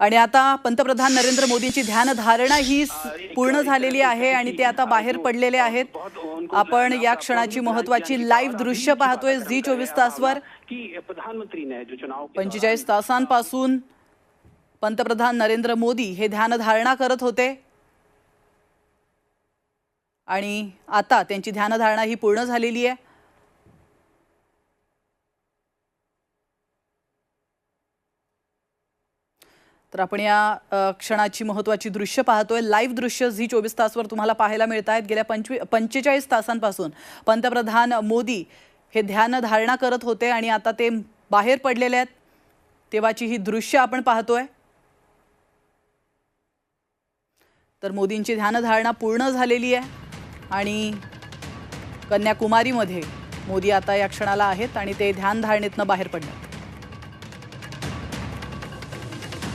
आणि आता पंतप्रधान नरेंद्र मोदींची ध्यानधारणा ही पूर्ण झालेली आहे आणि ते आता बाहेर पडलेले आहेत। आपण या क्षणाची महत्त्वाची लाईव्ह दृश्य पाहतोय झी24 तासवर। 45 तासांपासून पंतप्रधान नरेंद्र मोदी हे ध्यानधारणा करत होते आणि आता त्यांची ध्यानधारणा ही पूर्ण झालेली आहे। तर आपण या क्षणाची महत्त्वाची दृश्य पाहतोय। लाईव्ह दृश्य झी24 तासवर तुम्हाला पाहायला मिळतात। गेल्या 45 तासांपासून पंतप्रधान मोदी हे ध्यानधारणा करत होते आणि आता ते बाहेर पडलेले आहेत। तेव्हाची ही दृश्य आपण पाहतोय। तर मोदींची ध्यानधारणा पूर्ण झालेली आहे आणि कन्याकुमारीमध्ये मोदी आता या क्षणाला आहेत आणि ते ध्यानधारणेतनं बाहेर पडले।